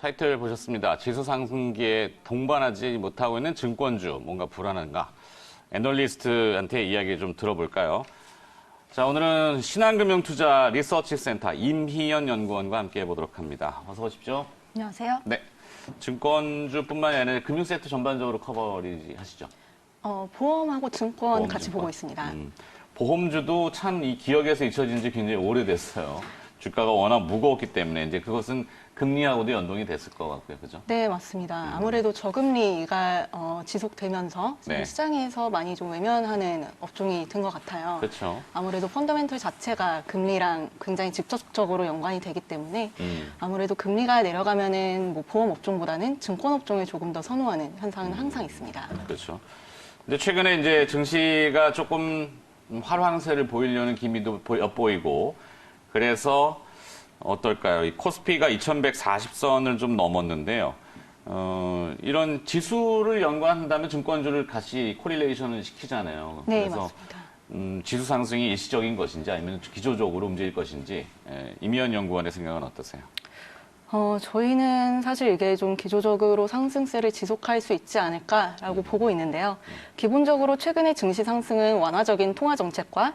타이틀 보셨습니다. 지수 상승기에 동반하지 못하고 있는 증권주, 뭔가 불안한가? 애널리스트한테 이야기 좀 들어볼까요? 자, 오늘은 신한금융투자 리서치센터 임희연 연구원과 함께 해보도록 합니다. 어서 오십시오. 안녕하세요. 네. 증권주뿐만이 아니라 금융세트 전반적으로 커버리지 하시죠? 보험하고 증권 보험, 같이 증권. 보고 있습니다. 보험주도 참 이 기억에서 잊혀진 지 굉장히 오래됐어요. 주가가 워낙 무거웠기 때문에 이제 그것은 금리하고도 연동이 됐을 것 같고요. 그죠? 네, 맞습니다. 아무래도 저금리가 지속되면서 네. 시장에서 많이 좀 외면하는 업종이 된 것 같아요. 그렇죠. 아무래도 펀더멘털 자체가 금리랑 굉장히 직접적으로 연관이 되기 때문에 아무래도 금리가 내려가면은 뭐 보험 업종보다는 증권 업종을 조금 더 선호하는 현상은 항상 있습니다. 그렇죠. 근데 최근에 이제 증시가 조금 활황세를 보이려는 기미도 엿보이고 그래서 어떨까요? 이 코스피가 2140선을 좀 넘었는데요. 이런 지수를 연관한다면 증권주를 같이 코릴레이션을 시키잖아요. 네, 그래서 맞습니다. 지수 상승이 일시적인 것인지 아니면 기조적으로 움직일 것인지 임희연 연구원의 생각은 어떠세요? 저희는 사실 이게 좀 기조적으로 상승세를 지속할 수 있지 않을까라고 보고 있는데요. 기본적으로 최근의 증시 상승은 완화적인 통화 정책과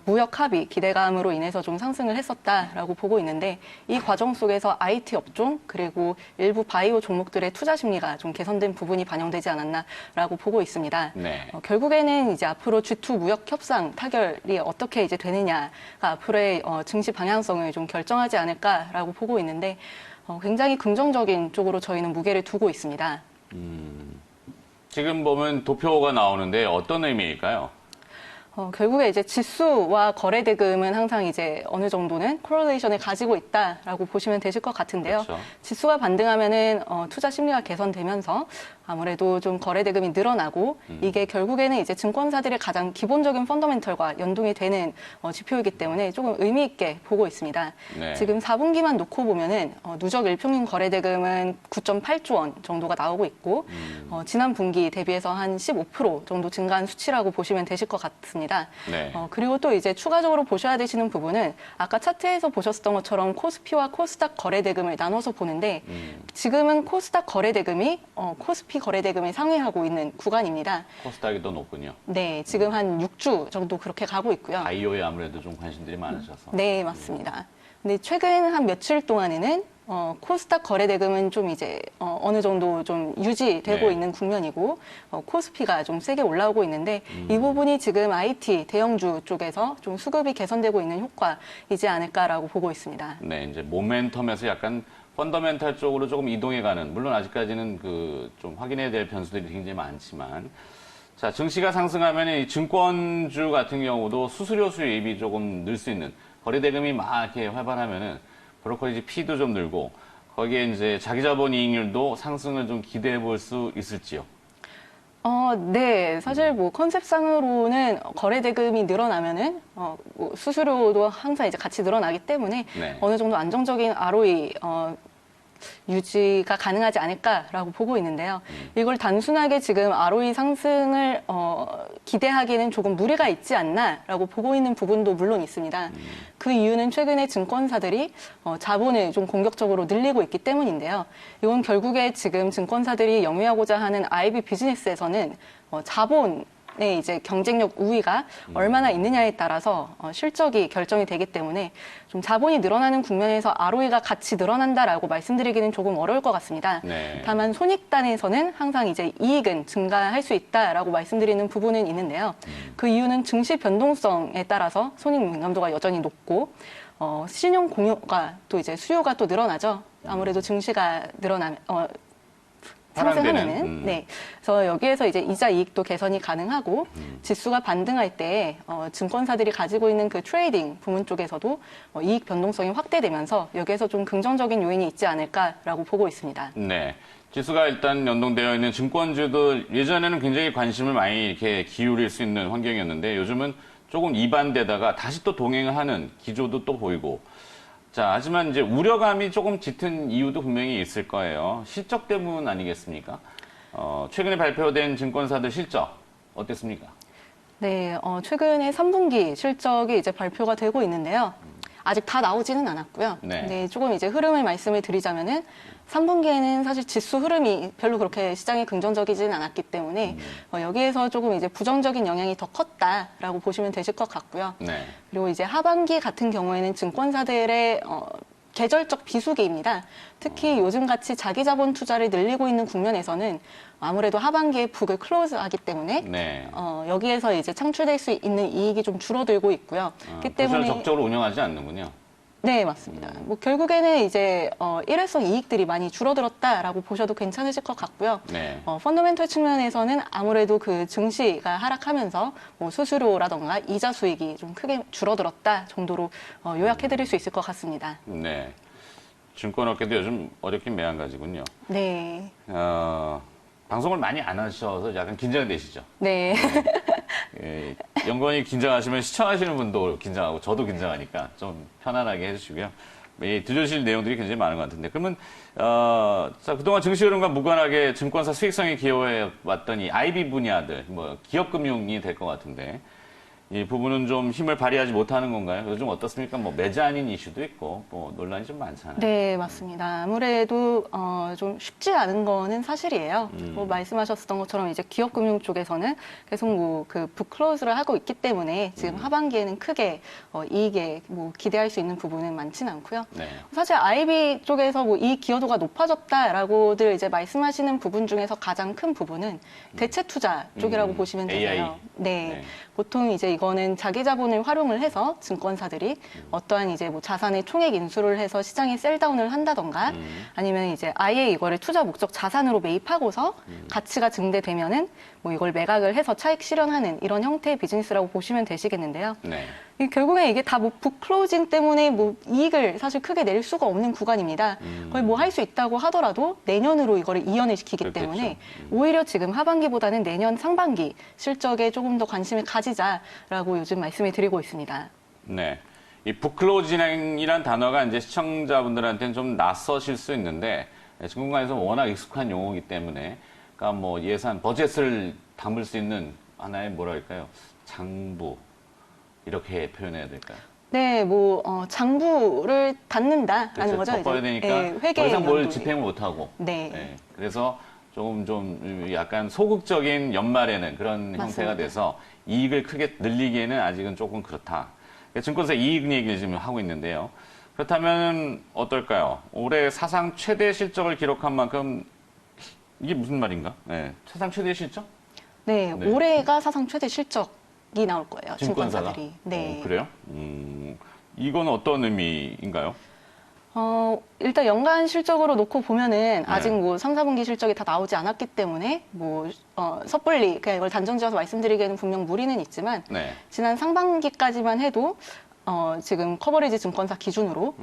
무역 합의 기대감으로 인해서 좀 상승을 했었다라고 보고 있는데 이 과정 속에서 IT 업종 그리고 일부 바이오 종목들의 투자 심리가 좀 개선된 부분이 반영되지 않았나라고 보고 있습니다. 네. 결국에는 이제 앞으로 G2 무역 협상 타결이 어떻게 이제 되느냐가 앞으로의 증시 방향성을 좀 결정하지 않을까라고 보고 있는데 굉장히 긍정적인 쪽으로 저희는 무게를 두고 있습니다. 지금 보면 도표가 나오는데 어떤 의미일까요? 결국에 이제 지수와 거래 대금은 항상 이제 어느 정도는 코릴레이션을 가지고 있다라고 보시면 되실 것 같은데요. 그렇죠. 지수가 반등하면은 투자 심리가 개선되면서 아무래도 좀 거래 대금이 늘어나고 이게 결국에는 이제 증권사들의 가장 기본적인 펀더멘털과 연동이 되는 지표이기 때문에 조금 의미 있게 보고 있습니다. 네. 지금 4분기만 놓고 보면은 누적 일평균 거래 대금은 9.8조 원 정도가 나오고 있고 지난 분기 대비해서 한 15% 정도 증가한 수치라고 보시면 되실 것 같습니다. 네. 그리고 또 이제 추가적으로 보셔야 되시는 부분은 아까 차트에서 보셨던 것처럼 코스피와 코스닥 거래 대금을 나눠서 보는데 지금은 코스닥 거래 대금이 코스피 거래 대금을 상회하고 있는 구간입니다. 코스닥이 더 높군요. 네, 지금 한 6주 정도 그렇게 가고 있고요. 바이오에 아무래도 좀 관심들이 많으셔서. 네, 맞습니다. 근데 최근 한 며칠 동안에는 코스닥 거래 대금은 좀 이제 어느 정도 좀 유지되고 네. 있는 국면이고 코스피가 좀 세게 올라오고 있는데 이 부분이 지금 IT 대형주 쪽에서 좀 수급이 개선되고 있는 효과이지 않을까라고 보고 있습니다. 네, 이제 모멘텀에서 약간 펀더멘탈 쪽으로 조금 이동해가는, 물론 아직까지는 좀 확인해야 될 변수들이 굉장히 많지만, 자, 증시가 상승하면 이 증권주 같은 경우도 수수료 수입이 조금 늘 수 있는, 거래 대금이 막 이렇게 활발하면은 브로커리지 피도 좀 늘고, 거기에 이제 자기 자본 이익률도 상승을 좀 기대해 볼 수 있을지요? 네. 사실 뭐 컨셉상으로는 거래 대금이 늘어나면은 뭐 수수료도 항상 이제 같이 늘어나기 때문에 네. 어느 정도 안정적인 ROE 유지가 가능하지 않을까라고 보고 있는데요. 이걸 단순하게 지금 ROE 상승을 기대하기는 조금 무리가 있지 않나라고 보고 있는 부분도 물론 있습니다. 그 이유는 최근에 증권사들이 자본을 좀 공격적으로 늘리고 있기 때문인데요. 이건 결국에 지금 증권사들이 영위하고자 하는 IB 비즈니스에서는 자본의 이제 경쟁력 우위가 얼마나 있느냐에 따라서 실적이 결정이 되기 때문에 좀 자본이 늘어나는 국면에서 ROE가 같이 늘어난다라고 말씀드리기는 조금 어려울 것 같습니다. 네. 다만 손익단에서는 항상 이제 이익은 증가할 수 있다라고 말씀드리는 부분은 있는데요. 그 이유는 증시 변동성에 따라서 손익 민감도가 여전히 높고 신용 공여가 또 이제 수요가 또 늘어나죠. 아무래도 증시가 늘어나면 상승하면은 네. 그래서 여기에서 이제 이자 이익도 개선이 가능하고 지수가 반등할 때 증권사들이 가지고 있는 그 트레이딩 부문 쪽에서도 이익 변동성이 확대되면서 여기에서 좀 긍정적인 요인이 있지 않을까라고 보고 있습니다. 네. 지수가 일단 연동되어 있는 증권주도 예전에는 굉장히 관심을 많이 이렇게 기울일 수 있는 환경이었는데 요즘은 조금 이반되다가 다시 또 동행하는 기조도 또 보이고 자, 하지만 이제 우려감이 조금 짙은 이유도 분명히 있을 거예요. 실적 때문 아니겠습니까? 최근에 발표된 증권사들 실적 어땠습니까? 네, 최근에 3분기 실적이 이제 발표가 되고 있는데요. 아직 다 나오지는 않았고요. 네. 근데 조금 이제 흐름을 말씀을 드리자면은 3분기에는 사실 지수 흐름이 별로 그렇게 시장에 긍정적이지는 않았기 때문에 여기에서 조금 이제 부정적인 영향이 더 컸다라고 보시면 되실 것 같고요. 네. 그리고 이제 하반기 같은 경우에는 증권사들의 계절적 비수기입니다. 특히 요즘 같이 자기 자본 투자를 늘리고 있는 국면에서는 아무래도 하반기에 북을 클로즈하기 때문에 네. 여기에서 이제 창출될 수 있는 이익이 좀 줄어들고 있고요. 그렇기 포지션을 때문에 적극적으로 운영하지 않는군요. 네, 맞습니다. 뭐 결국에는 이제 일회성 이익들이 많이 줄어들었다라고 보셔도 괜찮으실 것 같고요. 네. 펀더멘털 측면에서는 아무래도 그 증시가 하락하면서 뭐 수수료라던가 이자 수익이 좀 크게 줄어들었다 정도로 요약해드릴 수 있을 것 같습니다. 네. 증권업계도 요즘 어렵긴 매한가지군요. 네, 방송을 많이 안 하셔서 약간 긴장되시죠? 네, 예, 연구원이 긴장하시면 시청하시는 분도 긴장하고 저도 긴장하니까 좀 편안하게 해주시고요. 들려주실 내용들이 굉장히 많은 것 같은데 그러면 자, 그동안 증시 흐름과 무관하게 증권사 수익성에 기여해 왔던 이 IB 분야들, 뭐 기업금융이 될 것 같은데 이 부분은 좀 힘을 발휘하지 못하는 건가요? 요즘 어떻습니까? 뭐 매자닌 이슈도 있고 뭐 논란이 좀 많잖아요. 네, 맞습니다. 아무래도 좀 쉽지 않은 거는 사실이에요. 뭐 말씀하셨던 것처럼 이제 기업금융 쪽에서는 계속 뭐 그 북클로즈를 하고 있기 때문에 지금 하반기에는 크게 이익에 뭐 기대할 수 있는 부분은 많지는 않고요. 네. 사실 IB 쪽에서 뭐 이 기여도가 높아졌다라고들 이제 말씀하시는 부분 중에서 가장 큰 부분은 대체 투자 쪽이라고 보시면 AI. 되세요. 네. 네. 보통 이제 이거는 자기 자본을 활용을 해서 증권사들이 어떠한 이제 뭐 자산의 총액 인수를 해서 시장에 셀다운을 한다던가 아니면 이제 아예 이거를 투자 목적 자산으로 매입하고서 가치가 증대되면은 뭐 이걸 매각을 해서 차익 실현하는 이런 형태의 비즈니스라고 보시면 되시겠는데요. 네. 결국에 이게 다 뭐 북클로징 때문에 뭐 이익을 사실 크게 낼 수가 없는 구간입니다. 거의 뭐 할 수 있다고 하더라도 내년으로 이거를 이연을 시키기 그렇겠죠. 때문에 오히려 지금 하반기보다는 내년 상반기 실적에 조금 더 관심을 가지자라고 요즘 말씀을 드리고 있습니다. 네. 이 북클로징이란 단어가 이제 시청자분들한테는 좀 낯서실 수 있는데 증권가에서 워낙 익숙한 용어이기 때문에 그러니까 뭐 예산 버젯을 담을 수 있는 하나의 뭐랄까요 장부 이렇게 표현해야 될까요? 네, 뭐 장부를 닫는다라는 그렇죠. 거죠. 덮어야 이제. 되니까 예, 더 회계 이상 뭘 연도에. 집행을 못 하고. 네. 그래서 좀 약간 소극적인 연말에는 그런 맞습니다. 형태가 돼서 이익을 크게 늘리기에는 아직은 조금 그렇다. 증권사 이익 얘기를 지금 하고 있는데요. 그렇다면 어떨까요? 올해 사상 최대 실적을 기록한 만큼 이게 무슨 말인가? 네. 사상 최대 실적? 네, 네. 올해가 사상 최대 실적이 나올 거예요. 증권사가? 증권사들이. 네. 그래요? 이건 어떤 의미인가요? 일단 연간 실적으로 놓고 보면은 아직 뭐 3, 4분기 실적이 다 나오지 않았기 때문에 뭐 섣불리 그냥 이걸 단정지어서 말씀드리기에는 분명 무리는 있지만 네. 지난 상반기까지만 해도 지금 커버리지 증권사 기준으로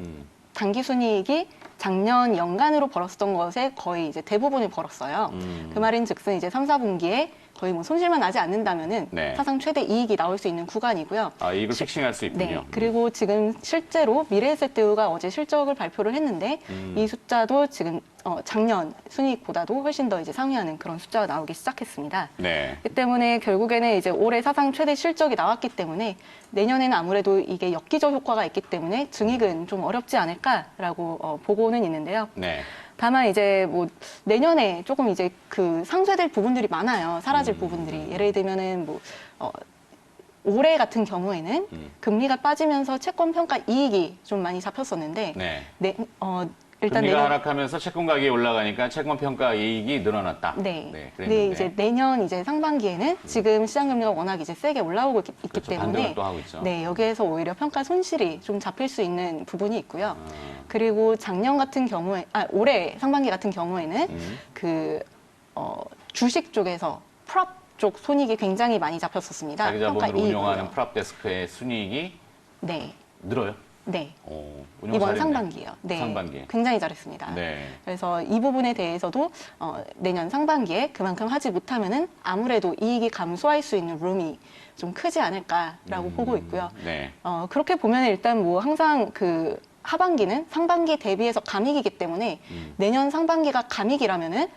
단기 순이익이 작년 연간으로 벌었던 것에 거의 이제 대부분을 벌었어요. 그 말인즉슨 이제 3, 4분기에 거의 뭐 손실만 나지 않는다면은 네. 사상 최대 이익이 나올 수 있는 구간이고요. 아, 이익을 픽싱할 수 있군요. 네. 그리고 지금 실제로 미래에셋대우가 어제 실적을 발표를 했는데 이 숫자도 지금 작년 순이익보다도 훨씬 더 이제 상회하는 그런 숫자가 나오기 시작했습니다. 네. 그렇기 때문에 결국에는 이제 올해 사상 최대 실적이 나왔기 때문에 내년에는 아무래도 이게 역기적 효과가 있기 때문에 증익은 좀 어렵지 않을까라고 보고는 있는데요. 네. 다만 이제 뭐 내년에 조금 이제 그 상쇄될 부분들이 많아요. 사라질 부분들이. 예를 들면은 뭐 올해 같은 경우에는 금리가 빠지면서 채권 평가 이익이 좀 많이 잡혔었는데 네. 일단 금리가 내년 하락하면서 채권 가격이 올라가니까 채권 평가 이익이 늘어났다. 네. 네, 근데 그랬는데. 이제 내년 이제 상반기에는 지금 시장 금리가 워낙 이제 세게 올라오고 있기 그렇죠. 때문에 반등을 또 하고 있죠. 네, 여기에서 오히려 평가 손실이 좀 잡힐 수 있는 부분이 있고요. 그리고 작년 같은 경우에 올해 상반기 같은 경우에는 주식 쪽에서 프롭 쪽 손익이 굉장히 많이 잡혔었습니다. 자기 자본으로 평가 이익으로요. 운영하는 프랍데스크의 순이익이 네. 늘어요. 네. 운영 이번 잘했네. 상반기요. 네. 상반기에. 굉장히 잘했습니다. 네. 그래서 이 부분에 대해서도 내년 상반기에 그만큼 하지 못하면은 아무래도 이익이 감소할 수 있는 룸이 좀 크지 않을까라고 보고 있고요. 네. 그렇게 보면 일단 뭐 항상 하반기는 상반기 대비해서 감익이기 때문에 내년 상반기가 감익이라면은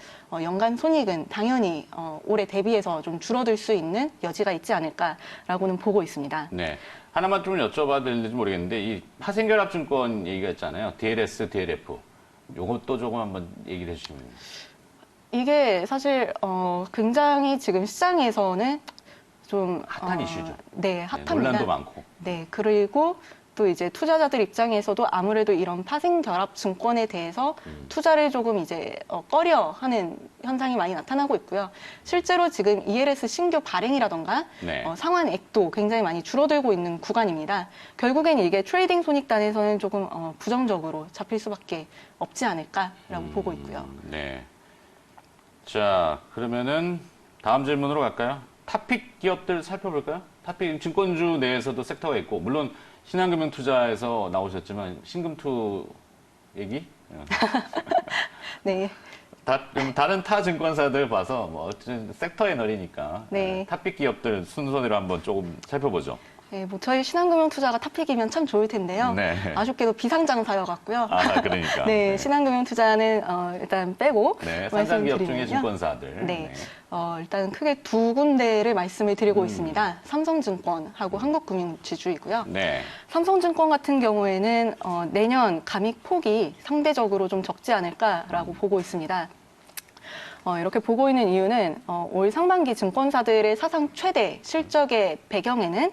연간 손익은 당연히 올해 대비해서 좀 줄어들 수 있는 여지가 있지 않을까라고는 보고 있습니다. 네. 하나만 좀 여쭤봐도 되는지 모르겠는데, 이 파생결합증권 얘기가 있잖아요. DLS, DLF. 요것도 조금 한번 얘기를 해주시면. 이게 사실 굉장히 지금 시장에서는 좀 핫한 이슈죠. 네, 핫합니다. 논란도 많고. 네, 그리고 또 이제 투자자들 입장에서도 아무래도 이런 파생결합 증권에 대해서 투자를 조금 이제 꺼려하는 현상이 많이 나타나고 있고요. 실제로 지금 ELS 신규 발행이라던가 네. 상환액도 굉장히 많이 줄어들고 있는 구간입니다. 결국엔 이게 트레이딩 손익단에서는 조금 부정적으로 잡힐 수밖에 없지 않을까라고 보고 있고요. 네. 자, 그러면은 다음 질문으로 갈까요? 탑픽 기업들 살펴볼까요? 탑픽 증권주 내에서도 섹터가 있고, 물론 신한금융투자에서 나오셨지만 신금투 얘기? 네. 다른 타 증권사들 봐서 뭐 어쨌든 섹터 애널이니까 네. 탑픽 기업들 순서대로 한번 조금 살펴보죠. 네, 뭐 저희 신한금융투자가 탑픽이면 참 좋을 텐데요. 네. 아쉽게도 비상장사여갖고요. 아, 그러니까. 네, 신한금융투자는 일단 빼고 네, 상장 기업 중에 말씀드리면요. 증권사들. 네. 일단 크게 두 군데를 말씀을 드리고 있습니다. 삼성증권하고 한국금융지주이고요. 네. 삼성증권 같은 경우에는 내년 감익 폭이 상대적으로 좀 적지 않을까라고 보고 있습니다. 이렇게 보고 있는 이유는 올 상반기 증권사들의 사상 최대 실적의 배경에는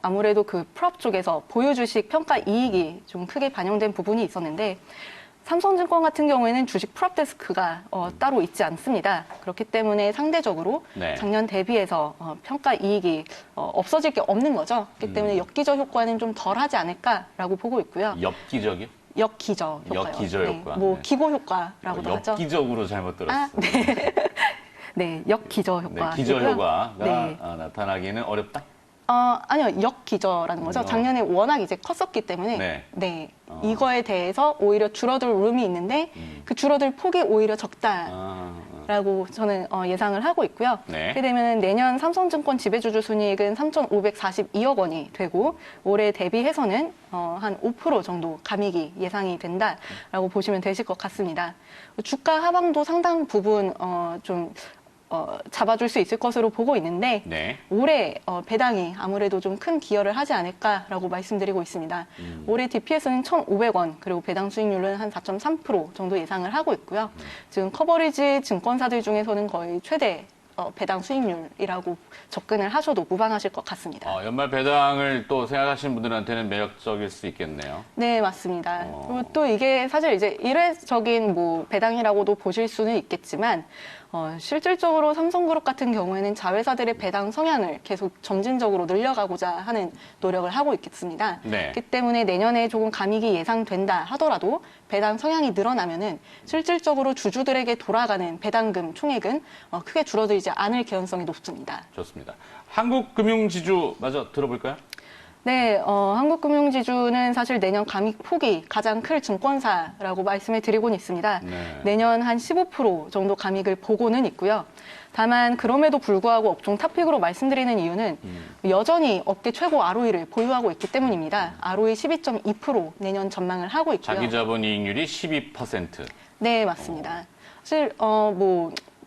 아무래도 그 프롭 쪽에서 보유주식 평가 이익이 좀 크게 반영된 부분이 있었는데 삼성증권 같은 경우에는 주식 프롭 데스크가 따로 있지 않습니다. 그렇기 때문에 상대적으로 네. 작년 대비해서 평가 이익이 없어질 게 없는 거죠. 그렇기 때문에 엽기적 효과는 좀 덜하지 않을까라고 보고 있고요. 엽기적이요? 역기저 효과요. 역기저 효과. 뭐 네. 기고 효과라고도 하죠. 엽기적으로 잘못 들었어요. 아, 네. 네, 역기저 효과. 네, 기저 효과가 네. 나타나기는 어렵다. 아니요, 역기저라는 거죠. 작년에 워낙 이제 컸었기 때문에, 네. 네. 이거에 대해서 오히려 줄어들 룸이 있는데, 그 줄어들 폭이 오히려 적다라고 저는 예상을 하고 있고요. 네. 그렇게 되면 내년 삼성증권 지배주주 순이익은 3,542억 원이 되고, 올해 대비해서는 한 5% 정도 감익이 예상이 된다라고 보시면 되실 것 같습니다. 주가 하방도 상당 부분 좀 잡아줄 수 있을 것으로 보고 있는데 네. 올해 배당이 아무래도 좀 큰 기여를 하지 않을까라고 말씀드리고 있습니다. 올해 DPS는 1,500원 그리고 배당 수익률은 한 4.3% 정도 예상을 하고 있고요. 지금 커버리지 증권사들 중에서는 거의 최대 배당 수익률이라고 접근을 하셔도 무방하실 것 같습니다. 연말 배당을 또 생각하시는 분들한테는 매력적일 수 있겠네요. 네, 맞습니다. 그리고 또 이게 사실 이제 일회적인 뭐 배당이라고도 보실 수는 있겠지만 실질적으로 삼성그룹 같은 경우에는 자회사들의 배당 성향을 계속 점진적으로 늘려가고자 하는 노력을 하고 있겠습니다. 네. 그렇기 때문에 내년에 조금 감익이 예상된다 하더라도 배당 성향이 늘어나면은 실질적으로 주주들에게 돌아가는 배당금 총액은 크게 줄어들지 않을 개연성이 높습니다. 좋습니다. 한국금융지주 마저 들어볼까요? 네, 한국금융지주는 사실 내년 감익 폭이 가장 클 증권사라고 말씀을 드리고는 있습니다. 네. 내년 한 15% 정도 감익을 보고는 있고요. 다만 그럼에도 불구하고 업종 탑픽으로 말씀드리는 이유는 여전히 업계 최고 ROE를 보유하고 있기 때문입니다. ROE 12.2% 내년 전망을 하고 있고요. 자기 자본 이익률이 12%. 네, 맞습니다. 사실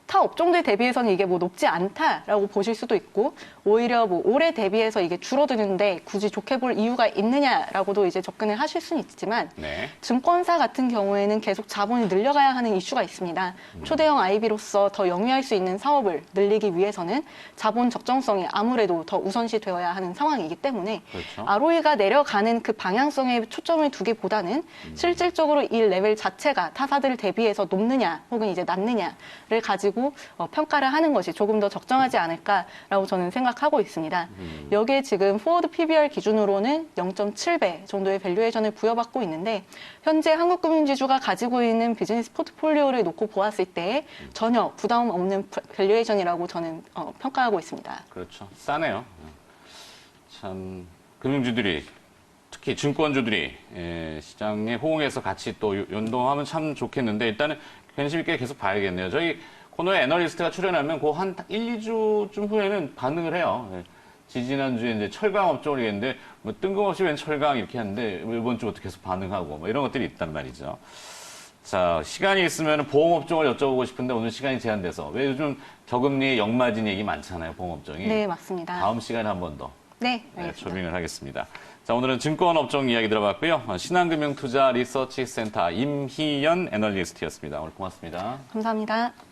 타 업종들 대비해서는 이게 뭐 높지 않다라고 보실 수도 있고 오히려 뭐 올해 대비해서 이게 줄어드는데 굳이 좋게 볼 이유가 있느냐라고도 이제 접근을 하실 수는 있지만 네. 증권사 같은 경우에는 계속 자본이 늘려가야 하는 이슈가 있습니다. 초대형 IB로서 더 영위할 수 있는 사업을 늘리기 위해서는 자본 적정성이 아무래도 더 우선시 되어야 하는 상황이기 때문에 그렇죠. ROE가 내려가는 그 방향성에 초점을 두기보다는 실질적으로 이 레벨 자체가 타사들 대비해서 높느냐 혹은 이제 낮느냐를 가지고 평가를 하는 것이 조금 더 적정하지 않을까라고 저는 생각하고 있습니다. 여기에 지금 포워드 PBR 기준으로는 0.7배 정도의 밸류에이션을 부여받고 있는데 현재 한국금융지주가 가지고 있는 비즈니스 포트폴리오를 놓고 보았을 때 전혀 부담 없는 밸류에이션이라고 저는 평가하고 있습니다. 그렇죠. 싸네요. 참 금융주들이 특히 증권주들이 시장에 호응해서 같이 또 연동하면 참 좋겠는데 일단은 관심 있게 계속 봐야겠네요. 저희 코너에 애널리스트가 출연하면 그 한 1, 2주쯤 후에는 반응을 해요. 지지난주에 이제 철강 업종을 얘기했는데, 뭐 뜬금없이 웬 철강 이렇게 하는데, 이번 주부터 계속 반응하고, 뭐 이런 것들이 있단 말이죠. 자, 시간이 있으면 보험업종을 여쭤보고 싶은데 오늘 시간이 제한돼서. 왜 요즘 저금리 역마진 얘기 많잖아요, 보험업종이. 네, 맞습니다. 다음 시간에 한 번 더. 네, 네, 알겠습니다. 초빙을 하겠습니다. 자, 오늘은 증권업종 이야기 들어봤고요. 신한금융투자 리서치센터 임희연 애널리스트였습니다. 오늘 고맙습니다. 감사합니다.